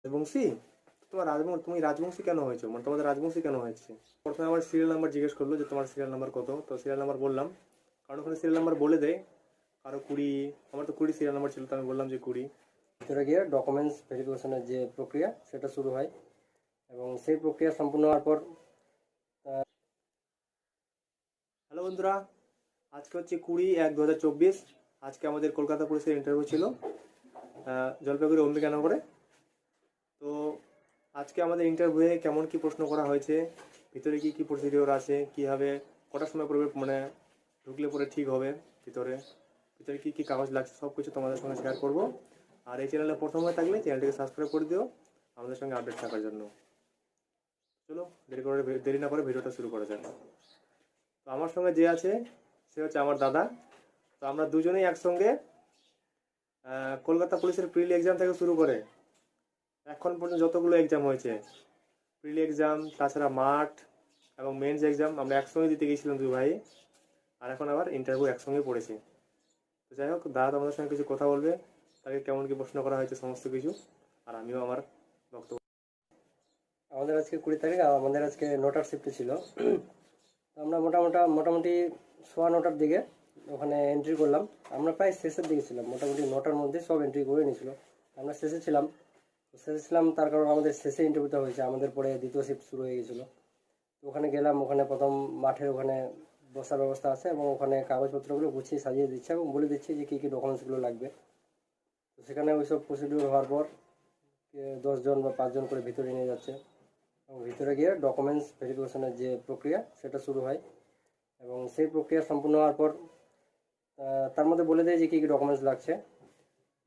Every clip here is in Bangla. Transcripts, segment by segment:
রাজবংশী, তুমি রাজবংশী কেন হয়েছো, মানে তোমাদের রাজবংশী কেন হয়েছে? প্রথমে আমার সিরিয়াল নাম্বার জিজ্ঞেস করলো যে তোমার সিরিয়াল নাম্বার কত, তো সিরিয়াল নাম্বার বললাম। কারণ ওখানে সিরিয়াল নাম্বার বলে দেয়, কারো 20, আমার তো 20 সিরিয়াল নাম্বার ছিল, তো আমি বললাম যে 20। ভিতরে গিয়ে ডকুমেন্টস ভেরিফিকেশনের যে প্রক্রিয়া সেটা শুরু হয় এবং সেই প্রক্রিয়া সম্পূর্ণ হওয়ার পর হ্যালো বন্ধুরা, আজকে হচ্ছে 20/1/2024। আজকে আমাদের কলকাতা পুলিশের ইন্টারভিউ ছিল জলপাইগুড়ি অম্বিকানগরে। তো আজকে আমাদের ইন্টারভিউয়ে কেমন কি প্রশ্ন করা হয়েছে, ভিতরে কি কি প্রসিডিওর আছে, কীভাবে কটার সময় পড়বে, মানে ঢুকলে পরে ঠিক হবে, ভিতরে ভিতরে কি কি কাগজ লাগছে সব কিছু তোমাদের সঙ্গে শেয়ার করবো। আর এই চ্যানেলে প্রথম হয়ে থাকলে চ্যানেলটিকে সাবস্ক্রাইব করে দিও আমাদের সঙ্গে আপডেট থাকার জন্য। চলো দেরি না করে ভিডিওটা শুরু করা যাক। তো আমার সঙ্গে যে আছে সে হচ্ছে আমার দাদা। তো আমরা দুজনেই একসঙ্গে কলকাতা পুলিশের প্রিলি এক্সাম থেকে শুরু করে এখন পর্যন্ত যতগুলো এক্সাম হয়েছে, প্রিলি এক্সাম তাছাড়া মাঠ এবং মেন্স এক্সাম আমরা একসঙ্গে দিতে গিয়েছিলাম দুই ভাই। আর এখন আবার ইন্টারভিউ একসঙ্গে পড়েছি। তো যাই হোক, দাদা তোমাদের সঙ্গে কিছু কথা বলবে, তাকে কেমন কি প্রশ্ন করা হয়েছে সমস্ত কিছু, আর আমিও আমার বক্তব্য। আমাদের আজকে 20 তারিখ, আমাদের আজকে 9টার শিফটে ছিল। তো আমরা মোটামুটি 9:15 দিকে ওখানে এন্ট্রি করলাম। আমরা প্রায় শেষের দিকে ছিলাম, মোটামুটি 9টার মধ্যে সব এন্ট্রি করে নিয়েছিল। আমরা শেষে ছিলাম তার কারণ আমাদের শেষে ইন্টারভিউটা হয়েছে, আমাদের পরে দ্বিতীয় শিফট শুরু হয়ে গেছিলো। তো ওখানে গেলাম, ওখানে প্রথম মাঠের ওখানে বসার ব্যবস্থা আছে এবং ওখানে কাগজপত্রগুলো গুছিয়ে সাজিয়ে দিচ্ছে এবং বলে দিচ্ছে যে কী কী ডকুমেন্টসগুলো লাগবে। তো সেখানে ওইসব প্রসিডিউর হওয়ার পর 10 জন বা 5 জন করে ভিতরে নিয়ে যাচ্ছে এবং ভিতরে গিয়ে ডকুমেন্টস ভেরিফিকেশনের যে প্রক্রিয়া সেটা শুরু হয় এবং সেই প্রক্রিয়া সম্পূর্ণ হওয়ার পর তার মধ্যে বলে দেয় যে কী কী ডকুমেন্টস লাগছে।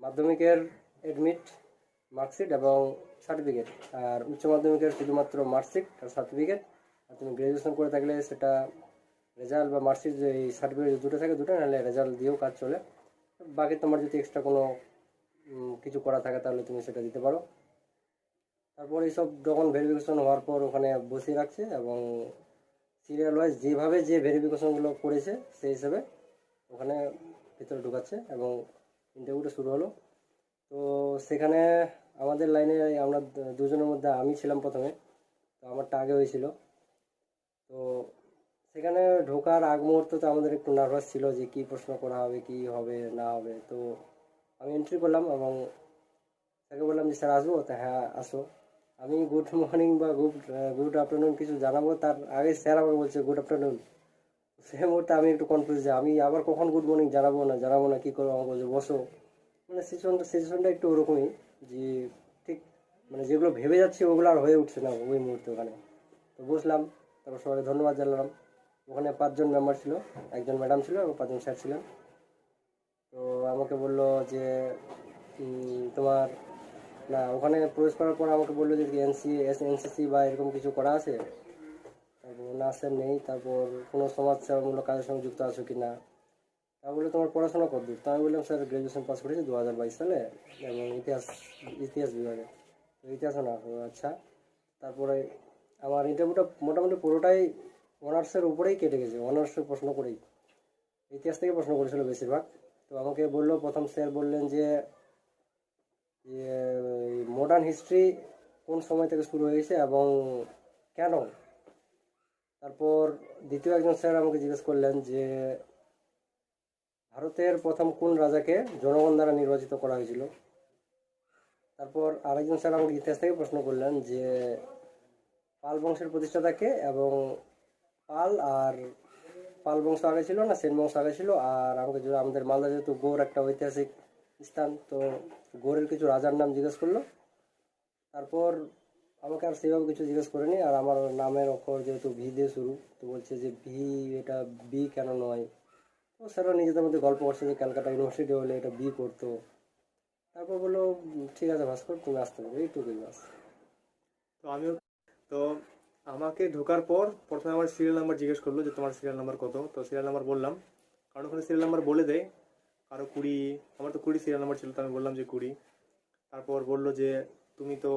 মাধ্যমিকের অ্যাডমিট, মার্কশিট এবং সার্টিফিকেট, আর উচ্চ মাধ্যমিকের শুধুমাত্র মার্কশিট আর সার্টিফিকেট। আর তুমি গ্র্যাজুয়েশন করে থাকলে সেটা রেজাল্ট বা মার্কশিট, যে এই সার্টিফিকেট দুটো থাকে দুটো, নাহলে রেজাল্ট দিয়েও কাজ চলে। বাকি তোমার যদি এক্সট্রা কোনো কিছু করা থাকে তাহলে তুমি সেটা দিতে পারো। তারপর এইসব যখন ভেরিফিকেশন হওয়ার পর ওখানে বসিয়ে রাখছে এবং সিরিয়াল ওয়াইজ যেভাবে যে ভেরিফিকেশনগুলো করেছে সেই হিসেবে ওখানে ভিতরে ঢুকাচ্ছে এবং ইন্টারভিউটা শুরু হলো। তো সেখানে আমাদের লাইনে আমরা দুজনের মধ্যে আমি ছিলাম প্রথমে, তো আমারটা আগে হয়েছিল। তো সেখানে ঢোকার আগ মুহূর্তে তো আমাদের একটু নার্ভাস ছিল যে কী প্রশ্ন করা হবে, কী হবে না হবে। তো আমি এন্ট্রি করলাম এবং তাকে বললাম যে স্যার আসবো, তা হ্যাঁ আসো। আমি গুড মর্নিং বা গুড আফটারনুন কিছু জানাবো, তার আগে স্যার আমাকে বলছে গুড আফটারনুন। সেই মুহূর্তে আমি একটু কনফিউজ যে আমি আবার কখন গুড মর্নিং জানাবো না কী করবো, আমাকে বলছে বসো। মানে সিচুয়েশনটা একটু ওরকমই যে ঠিক মানে যেগুলো ভেবে যাচ্ছি ওগুলো আর হয়ে উঠছে না ওই মুহূর্তে ওখানে। তো বসলাম, তারপর সবাইকে ধন্যবাদ জানালাম। ওখানে 5 জন মেম্বার ছিল, একজন ম্যাডাম ছিল এবং 5 জন স্যার ছিলেন। তো আমাকে বললো যে তোমার না, ওখানে প্রবেশ করার পর আমাকে বললো যে এনসিসি বা এরকম কিছু করা আছে। তারপর না স্যার নেই। তারপর কোনো সমাজসেবামূলক কাজের সঙ্গে যুক্ত আছো কি না। তা বললো তোমার পড়াশোনা কতদূর। তা আমি বললাম স্যার গ্র্যাজুয়েশন পাস করেছি 2022 সালে এবং ইতিহাস বিভাগে। তো ইতিহাসও না, আচ্ছা। তারপরে আমার ইন্টারভিউটা মোটামুটি পুরোটাই অনার্সের উপরেই কেটে গেছে, অনার্সের প্রশ্ন করেই, ইতিহাস থেকে প্রশ্ন করেছিল বেশিরভাগ। তো আমাকে বললো, প্রথম স্যার বললেন যে মডার্ন হিস্ট্রি কোন সময় থেকে শুরু হয়েছে এবং কেন। তারপর দ্বিতীয় একজন স্যার আমাকে জিজ্ঞেস করলেন যে ভারতের প্রথম কোন রাজাকে জনগণ দ্বারা নির্বাচিত করা হয়েছিল। তারপর আরেকজন স্যার আমাকে ইতিহাস থেকে প্রশ্ন করলেন যে পাল বংশের প্রতিষ্ঠাতাকে এবং পাল বংশ আগে ছিল না সেন বংশ আগে ছিল। আর আমাদের মালদা যেহেতু গৌড় একটা ঐতিহাসিক স্থান, তো গৌড়ের কিছু রাজার নাম জিজ্ঞেস করলো। তারপর আমাকে আর সেভাবে কিছু জিজ্ঞেস করেনি। আর আমার নামের অক্ষর যেহেতু ভি দিয়ে শুরু, তো বলছে যে ভি, এটা বি কেন নয়। তো স্যাররা নিজেদের মধ্যে গল্প করছে যে ক্যালকাটা ইউনিভার্সিটি হলে এটা বি করতো। তারপর বললো ঠিক আছে ভাস্কর, তুমি আসতে পারো, এইটুকুই বাস। তো আমিও, তো আমাকে ঢোকার পর প্রথমে আমার সিরিয়াল নাম্বার জিজ্ঞেস করলো যে তোমার সিরিয়াল নাম্বার কত, তো সিরিয়াল নাম্বার বললাম। কারণ ওখানে সিরিয়াল নাম্বার বলে দেয়, কারো 20, আমার তো 20 সিরিয়াল নাম্বার ছিল, তো আমি বললাম যে 20। তারপর বললো যে তুমি তো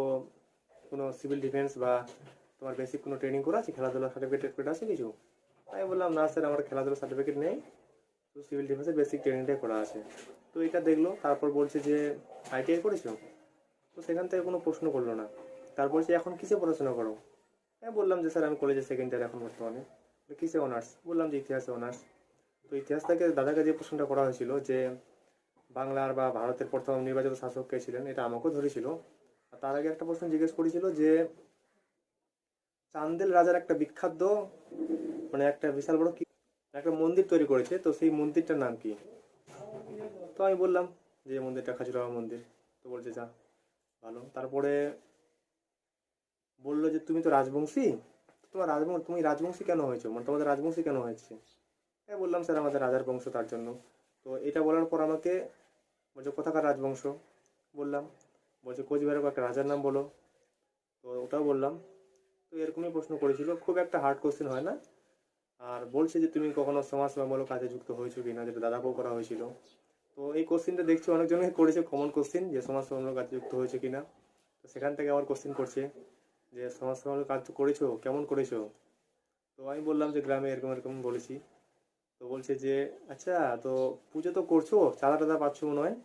কোনো সিভিল ডিফেন্স বা তোমার বেসিক কোনো ট্রেনিং করা আছে, খেলাধুলা সার্টিফিকেট আছে কিছু। তাই বললাম না স্যার, আমার খেলাধুলা সার্টিফিকেট নেই, তো সিভিল ডিফেন্সের বেসিক ট্রেনিংটাই করা আছে। তো এটা দেখলো, তারপর বলছে যে আইটিআই করেছো। তো সেখান থেকে কোনো প্রশ্ন করলো না। তারপর সে এখন কিসে পড়াশোনা করো? হ্যাঁ বললাম যে স্যার আমি কলেজে সেকেন্ড ইয়ার এখন বর্তমানে। বলে, কিসে অনার্স? বললাম যে ইতিহাসে অনার্স। তো ইতিহাস থেকে দাদাকে যে প্রশ্নটা করা হয়েছিল যে বাংলার বা ভারতের প্রথম নির্বাচিত শাসক কে ছিলেন, এটা আমাকেও ধরেছিল। আর তার আগে একটা প্রশ্ন জিজ্ঞেস করেছিল যে চান্দেল রাজার একটা বিখ্যাত মানে একটা বিশাল বড় কি একটা মন্দির তৈরি করেছে, তো সেই মন্দিরটার নাম কি? তো আমি বললাম যে এই মন্দিরটা খাজুরাহো মন্দির। তো বলছে যা ভালো। তারপরে বললো যে তুমি তো রাজবংশী, তুমি রাজবংশী কেন হয়েছো, মানে তোমাদের রাজবংশী কেন হয়েছে? হ্যাঁ বললাম স্যার আমাদের রাজার বংশ তার জন্য। তো এটা বলার পর আমাকে বলছে কোথাকার রাজবংশ? বললাম। বলছে কোচবিহারের একটা রাজার নাম বলো। তো ওটাও বললাম। তো এরকমই প্রশ্ন করেছিল, খুব একটা হার্ড কোশ্চেন হয় না। আর বলছে যে তুমি কখনো সমাজসেবামূলক কাজে যুক্ত হয়েছো কিনা, যেটা দাদাকেও করা হয়েছিল। তো এই কোশ্চেনটা দেখছি অনেকজনই করেছে, কমন কোশ্চেন, যে সমাজসেবামূলক কাজে যুক্ত হয়েছে কিনা। তো সেখান থেকে আবার কোশ্চেন করছে যে সমাজসেবামূলক কাজ তো করেছো, কেমন করেছো? তো আমি বললাম যে গ্রামে এরকম এরকম বলেছি। তো বলছে যে আচ্ছা, তো পুজো তো করছো, চাঁদা টাদা পাচ্ছ মনে হয়?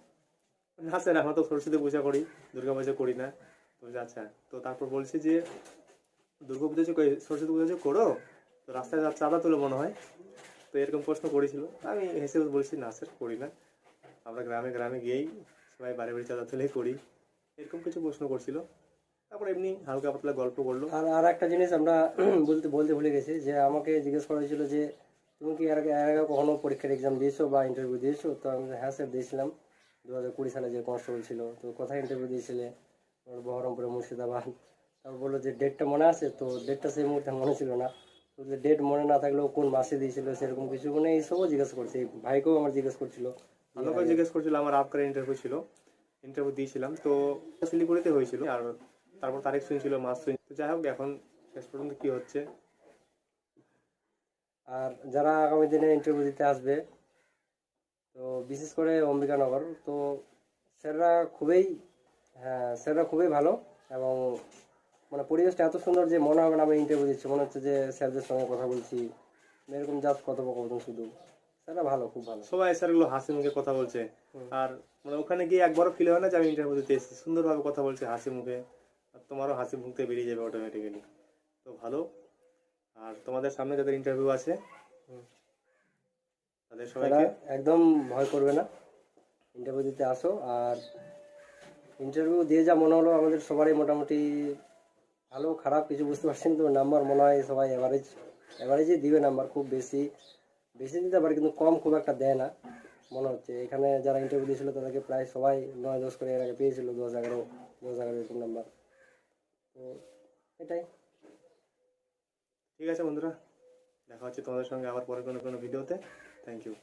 না স্যার আমরা তো সরস্বতী পূজা করি, দুর্গা পূজা করি না। বলছে আচ্ছা। তো তারপর বলছে যে দুর্গা পুজো যে সরস্বতী পুজো যে করো, তো রাস্তায় চাঁদা তুলে মনে হয়? তো এরকম প্রশ্ন করেছিল। আমি হেসে বলছি না স্যার করি না, আমরা গ্রামে গ্রামে গিয়েই সবাই বাড়ি বাড়ি চাঁদা তুলেই করি। এরকম কিছু প্রশ্ন করছিল। তারপর এমনি হালকা পাতলা গল্প করলো। আর আর একটা জিনিস আমরা বলতে বলতে ভুলে গেছি, যে আমাকে জিজ্ঞেস করা হয়েছিল যে তুমি কি এর আগে কখনো পরীক্ষার এক্সাম দিয়েছো বা ইন্টারভিউ দিয়েছো? তো আমি বললাম, হ্যাঁ স্যার দিয়েছিলাম 2020 সালে যে কনস্টেবল ছিল। তো কোথায় ইন্টারভিউ দিয়েছিলে? ওর বহরমপুরে, মুর্শিদাবাদ। তারপর বললো যে ডেটটা মনে আছে? তো ডেটটা সেই মুহূর্তে মনে ছিল না। তো ডেট মনে না থাকলেও কোন মাসে দিয়েছিল সেরকম কিছু, মানে এইসবও জিজ্ঞেস করছে। ভাইকেও আমার জিজ্ঞেস করছিল যে আমাকেও জিজ্ঞেস করছিল, আমার আপকার ইন্টারভিউ ছিল, ইন্টারভিউ দিয়েছিলাম। তো শিলিগুড়িতে হয়েছিল। আর তারপর তারিখ শুনছিল, মাস শুনছিল। তো যাই হোক এখন শেষ পর্যন্ত কি হচ্ছে। আর যারা আগামী দিনে ইন্টারভিউ দিতে আসবে, তো বিশেষ করে অম্বিকানগর, তো স্যাররা খুবই, হ্যাঁ স্যাররা খুবই ভালো। এবং মানে পরিবেশটা এত সুন্দর যে মনে হবে না আমি ইন্টারভিউ দিচ্ছি, মনে হচ্ছে যে স্যারদের সঙ্গে কথা বলছি, এরকম জাস্ট কথোপকথন শুধু। স্যাররা ভালো, খুব ভালো। সবাই স্যারগুলো হাসি মুখে কথা বলছে। আর মানে ওখানে গিয়ে একবারও ফিল হয় না যে আমি ইন্টারভিউ দিতে এসেছি, সুন্দরভাবে কথা বলছে হাসি মুখে। আর তোমারও হাসি মুখ থেকে বেরিয়ে যাবে অটোমেটিক্যালি। তো ভালো। আর তোমাদের সামনে যাদের ইন্টারভিউ আছে তাদের তারা সবাইকে একদম ভয় করবে না, ইন্টারভিউ দিতে আসো। আর ইন্টারভিউ দিয়ে যা মনে হলো আমাদের সবারই মোটামুটি ভালো খারাপ কিছু বুঝতে পারছি না, তো নাম্বার মনে হয় সবাই অ্যাভারেজই দিবে নাম্বার। খুব বেশি বেশি দিতে পারে কিন্তু কম খুব একটা দেয় না মনে হচ্ছে। এখানে যারা ইন্টারভিউ দিয়েছিল তাদেরকে প্রায় সবাই 9-10 করে এর আগে পেয়েছিল, 10-11 এরকম নাম্বার। তো এটাই। ঠিক আছে বন্ধুরা, দেখা হচ্ছে তোমাদের সঙ্গে আবার পরে কোনো কোনো ভিডিওতে। Thank you.